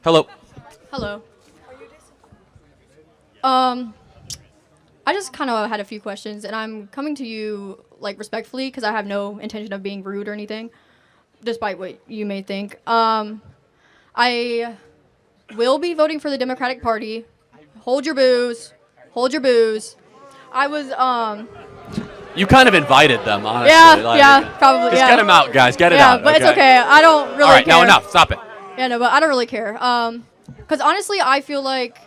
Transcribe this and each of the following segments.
Hello. Hello. I just kind of had a few questions, and I'm coming to you like respectfully because I have no intention of being rude or anything, despite what you may think. I will be voting for the Democratic Party. Hold your booze. Hold your booze. I was You kind of invited them, honestly. yeah, probably. Just Yeah. get them out, guys. Get it Yeah, out. but it's okay. I don't really All right, care. now enough. Stop it. Yeah, no, but I don't really care. Because honestly, I feel like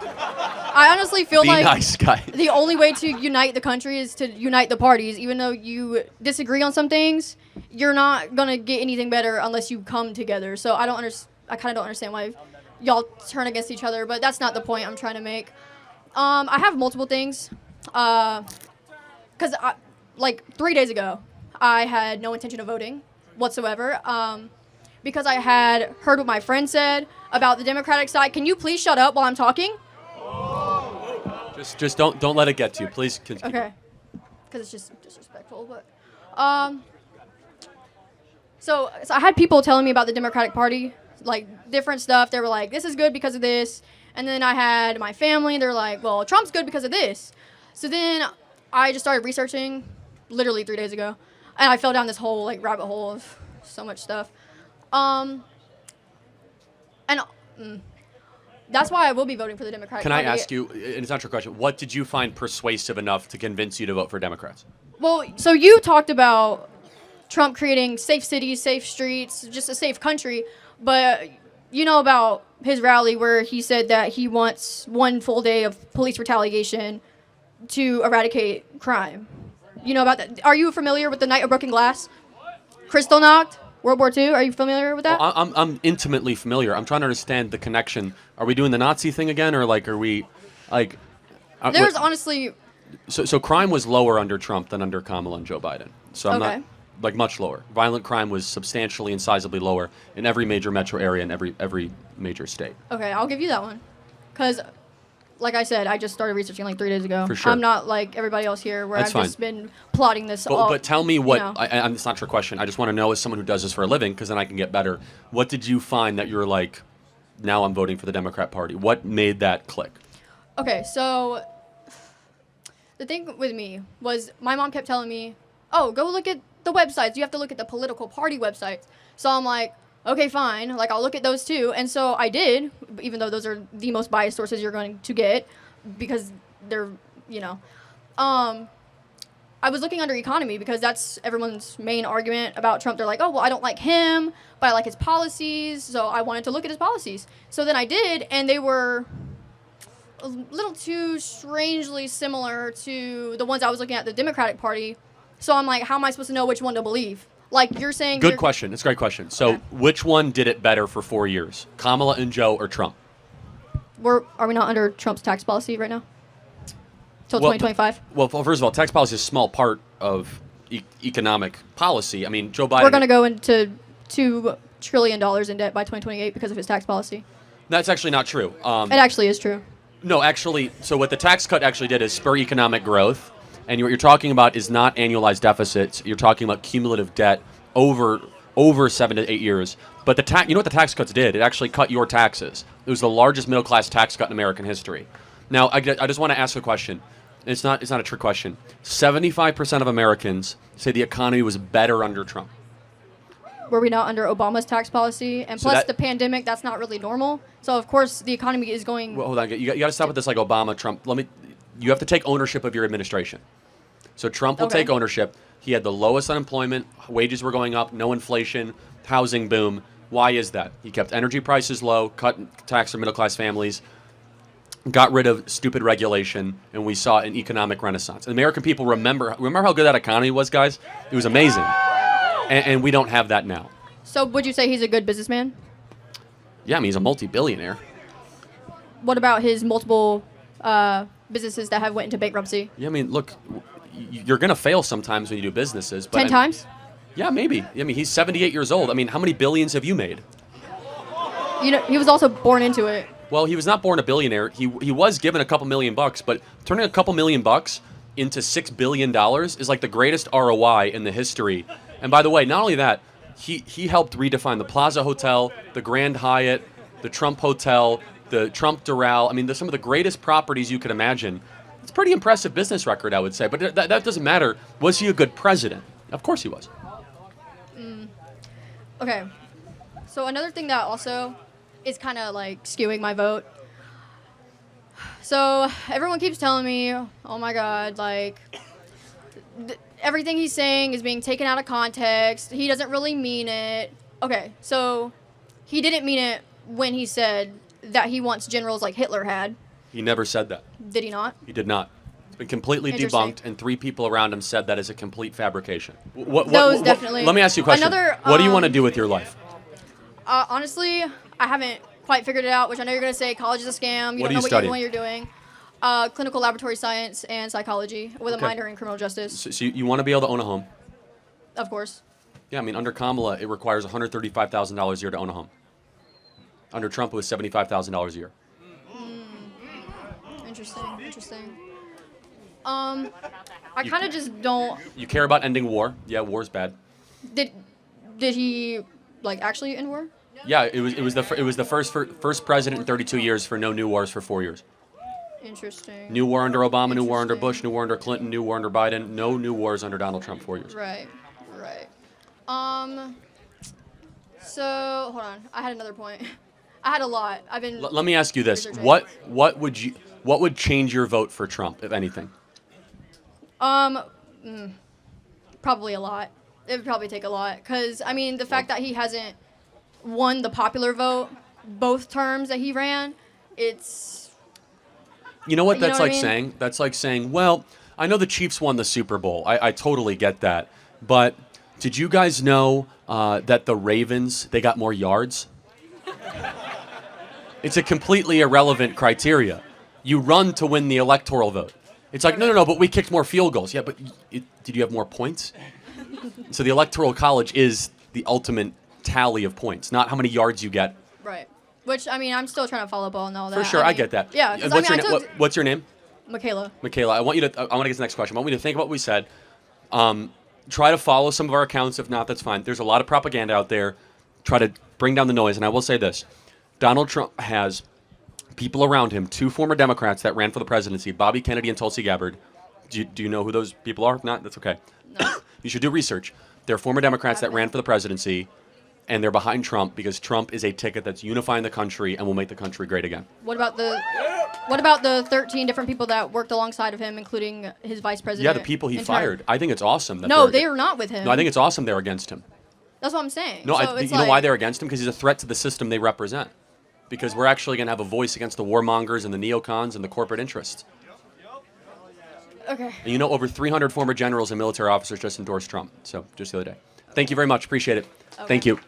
Be nice, guy. the only way to unite the country is to unite the parties. Even though you disagree on some things, you're not gonna get anything better unless you come together. So I kind of don't understand why y'all turn against each other. But that's not the point I'm trying to make. I have multiple things. Because like 3 days ago, I had no intention of voting whatsoever. Because I had heard what my friend said about the Democratic side. Can you please shut up while I'm talking? Just don't let it get to you, please. Continue. Okay. Because it's just disrespectful. But so I had people telling me about the Democratic Party, like different stuff. They were like, "This is good because of this," and then I had my family. They're like, "Well, Trump's good because of this." So then I just started researching, literally 3 days ago, and I fell down this whole like rabbit hole of so much stuff. And that's why I will be voting for the Democratic Can Party. I ask you, and it's not your question, what did you find persuasive enough to convince you to vote for Democrats? Well, so you talked about Trump creating safe cities, safe streets, just a safe country, but you know about his rally where he said that he wants one full day of police retaliation to eradicate crime. You know about that? Are you familiar with the Night of Broken Glass? Kristallnacht? World War II? Are you familiar with that? Well, I'm intimately familiar. I'm trying to understand the connection. Are we doing the Nazi thing again, or like are we, like? There's honestly. So crime was lower under Trump than under Kamala and Joe Biden. So I'm Okay. not like much lower. Violent crime was substantially and sizably lower in every major metro area and every major state. Okay, I'll give you that one. Because, like I said, I just started researching like 3 days ago. For sure. I'm not like everybody else here where That's I've just fine. been plotting this all. But tell me what, you know. and it's not your question. I just want to know as someone who does this for a living, because then I can get better. What did you find that you're like, now I'm voting for the Democrat Party? What made that click? Okay, so the thing with me was my mom kept telling me, oh, go look at the websites. You have to look at the political party websites. So I'm like, okay, fine. Like, I'll look at those too. And so I did, even though those are the most biased sources you're going to get because they're, you know. I was looking under economy because that's everyone's main argument about Trump. They're like, oh, well, I don't like him, but I like his policies. So I wanted to look at his policies. So then I did, and they were a little too strangely similar to the ones I was looking at the Democratic Party. So I'm like, how am I supposed to know which one to believe? Like you're saying. Good question. It's a great question. So Okay. which one did it better for 4 years? Kamala and Joe or Trump? Are we not under Trump's tax policy right now? Till Well, 2025. Well, first of all, tax policy is a small part of economic policy. I mean, Joe Biden. We're going to go into $2 trillion in debt by 2028 because of his tax policy. That's actually not true. It actually is true. No, actually, so what the tax cut actually did is spur economic growth, and what you're talking about is not annualized deficits. You're talking about cumulative debt over 7 to 8 years. But you know what the tax cuts did? It actually cut your taxes. It was the largest middle class tax cut in American history. Now, I just want to ask a question. It's not a trick question. 75% of Americans say the economy was better under Trump. Were we not under Obama's tax policy? And So plus that- the pandemic, that's not really normal. So, of course, the economy is going... Well, hold on. You got to stop with this like Obama, Trump. You have to take ownership of your administration. So Trump will Okay. take ownership. He had the lowest unemployment, wages were going up, no inflation, housing boom. Why is that? He kept energy prices low, cut tax for middle-class families, got rid of stupid regulation, and we saw an economic renaissance. And American people remember how good that economy was, guys? It was amazing. And we don't have that now. So, would you say he's a good businessman? Yeah, I mean, he's a multi-billionaire. What about his multiple businesses that have went into bankruptcy? Yeah, I mean, look, you're going to fail sometimes when you do businesses. But 10 times? Yeah, maybe. I mean, he's 78 years old. I mean, how many billions have you made? You know, he was also born into it. Well, he was not born a billionaire. He was given a couple $1,000,000, but turning a couple $1,000,000 into $6 billion is like the greatest ROI in the history. And by the way, not only that, he helped redefine the Plaza Hotel, the Grand Hyatt, the Trump Hotel, the Trump Doral. I mean, some of the greatest properties you could imagine. It's a pretty impressive business record, I would say. But that doesn't matter. Was he a good president? Of course he was. Okay. So another thing that also is kind of like skewing my vote. So everyone keeps telling me, oh my God, like everything he's saying is being taken out of context. He doesn't really mean it. Okay, so he didn't mean it when he said that he wants generals like Hitler had. He never said that. Did he not? He did not. It's been completely Interesting. debunked, and 3 people around him said that is a complete fabrication. Definitely. Let me ask you a question. Another, what do you want to do with your life? Honestly, I haven't quite figured it out, which I know you're going to say college is a scam. You What don't are know you what you're doing. Clinical laboratory science and psychology with a minor in criminal justice. So you want to be able to own a home? Of course. Yeah, I mean, under Kamala, it requires $135,000 a year to own a home. Under Trump, it was $75,000 a year. Interesting. I kind of just don't. You care about ending war? Yeah, war's bad. Did he like actually end war? Yeah, it was the first president in 32 years for no new wars for 4 years. Interesting. New war under Obama, new war under Bush, new war under Clinton, new war under Biden. No new wars under Donald Trump 4 years. Right. So hold on. I had another point. I had a lot. I've been. Let me ask you this: researching. what would change your vote for Trump, if anything? Probably a lot. It would probably take a lot, because I mean the fact that he hasn't won the popular vote both terms that he ran, it's. You know what You know that's what I like mean? saying? That's like saying, well, I know the Chiefs won the Super Bowl. I totally get that. But did you guys know that the Ravens, they got more yards? It's a completely irrelevant criteria. You run to win the electoral vote. It's like, no, but we kicked more field goals. Yeah, but did you have more points? So the Electoral College is the ultimate tally of points, not how many yards you get. Right. Which, I mean, I'm still trying to follow ball and all that. For sure, I get that. Yeah. 'Cause, I took What's your name? Michaela. Michaela, I want to get to the next question. I want you to think about what we said. Try to follow some of our accounts. If not, that's fine. There's a lot of propaganda out there. Try to bring down the noise. And I will say this. Donald Trump has people around him, 2 former Democrats that ran for the presidency, Bobby Kennedy and Tulsi Gabbard. Do you know who those people are? If not, that's okay. No. You should do research. They're former Democrats that ran for the presidency, and they're behind Trump because Trump is a ticket that's unifying the country and will make the country great again. What about the 13 different people that worked alongside of him, including his vice president? Yeah, the people he fired. I think it's awesome. No, they are not with him. No, I think it's awesome they're against him. That's what I'm saying. No, So you know why they're against him? Because he's a threat to the system they represent. Because we're actually going to have a voice against the warmongers and the neocons and the corporate interests. Okay. And you know, over 300 former generals and military officers just endorsed Trump. So, just the other day. Thank you very much. Appreciate it. Okay. Thank you.